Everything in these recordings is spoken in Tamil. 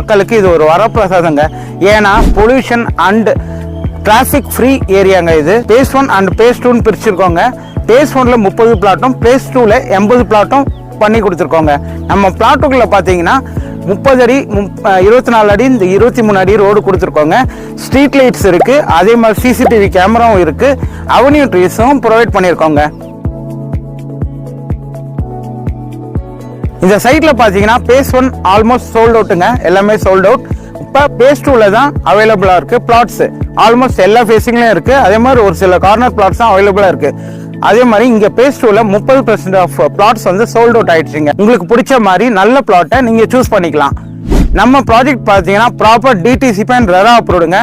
மக்களுக்கு இது ஒரு வரப்பிரசாதங்க. ஏன்னா பொல்யூஷன் அண்ட் டிராஃபிக் ஃப்ரீ ஏரியாங்க. இது பேஸ் 1 அண்ட் பேஸ் 2 பிரிச்சிருக்கோங்க. பேஸ் 1ல 30 பிளாட்டும் பேஸ் 2ல 80 பிளாட்டும் பண்ணி கொடுத்துருக்கோங்க. நம்ம பிளாட்டுக்குள்ள பார்த்தீங்கன்னா 30 அடி 24 அடி இந்த 23 அடி ரோடு கொடுத்துருக்கோங்க. ஸ்ட்ரீட் லைட்ஸ் இருக்கு, அதே மாதிரி சிசிடிவி கேமராவும் இருக்கு, அவென்யூ ட்ரீஸும் ப்ரொவைட் பண்ணியிருக்கோங்க. இந்த சைட்ல பாத்தீங்கன்னா பேஸ் 1 ஆல்மோஸ்ட் சோல்ட் அவுட்டுங்க, எல்லாமே சோல்ட் அவுட். இப்போ பேஸ் 2ல தான் அவைலபிளா இருக்கு. பிளாட்ஸ் ஆல்மோஸ்ட் எல்லா ஃபேஸிங்லயும் இருக்கு, அதே மாதிரி ஒரு சில கார்னர் பிளாட்ஸ் தான் அவைலபிளா இருக்கு. அதே மாதிரி இங்க பேஸ் 2ல 30% ஆஃப் பிளாட்ஸ் வந்து சோல்ட் அவுட் ஆயிடுச்சுங்க. உங்களுக்கு பிடிச்ச மாதிரி நல்ல பிளாட்டை நீங்க சூஸ் பண்ணிக்கலாம். நம்ம ப்ராஜெக்ட் பாத்தீங்கன்னா ப்ராப்பர் டிடிசிபி அண்ட் ரெரா அப்ரூவ்டுங்க.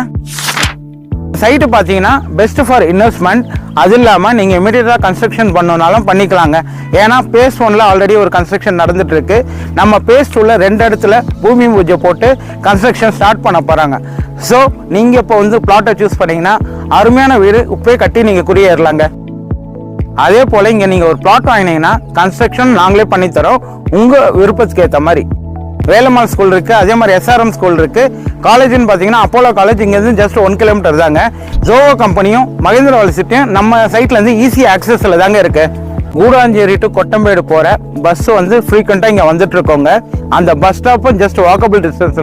சைட்டு பார்த்தீங்கன்னா பெஸ்ட் ஃபார் இன்வெஸ்ட்மெண்ட். அது இல்லாமல் நீங்கள் இமீடியட்டாக கன்ஸ்ட்ரக்ஷன் பண்ணனாலும் பண்ணிக்கலாங்க. ஏன்னா பேஸ் 1ல ஆல்ரெடி ஒரு கன்ஸ்ட்ரக்ஷன் நடந்துட்டு இருக்கு. நம்ம பேஸ் 2ல 2 இடத்துல பூமி பூஜை போட்டு கன்ஸ்ட்ரக்ஷன் ஸ்டார்ட் பண்ண போகிறாங்க. ஸோ நீங்கள் இப்போ வந்து பிளாட்டை சூஸ் பண்ணீங்கன்னா அருமையான வீடு இப்போயே கட்டி நீங்கள் குடியேறலாங்க. அதே போல் இங்கே நீங்கள் ஒரு பிளாட் வாங்கினீங்கன்னா கன்ஸ்ட்ரக்ஷன் நாங்களே பண்ணித்தரோம் உங்கள் விருப்பத்துக்கு ஏற்ற மாதிரி. வேலம்மாள் ஸ்கூல் இருக்கு, அதே மாதிரி SRM ஸ்கூல் இருக்கு. காலேஜ்னு பார்த்தீங்கன்னா அப்போலோ காலேஜ் இங்கேருந்து ஜஸ்ட் 1 கிலோமீட்டர் தாங்க. ஜோவோ கம்பெனியும் மகேந்திர யூனிவர்சிட்டியும் நம்ம சைட்ல இருந்து ஈஸி ஆக்சஸ்ல தாங்க இருக்கு. கூடாஞ்சேரி டு கொட்டம்பேடு போற பஸ் வந்து ஃப்ரீக்வெண்டா இங்க வந்துட்டு இருக்கோங்க. அந்த பஸ் ஸ்டாப்பும் ஜஸ்ட் வாக்கபிள் டிஸ்டன்ஸ்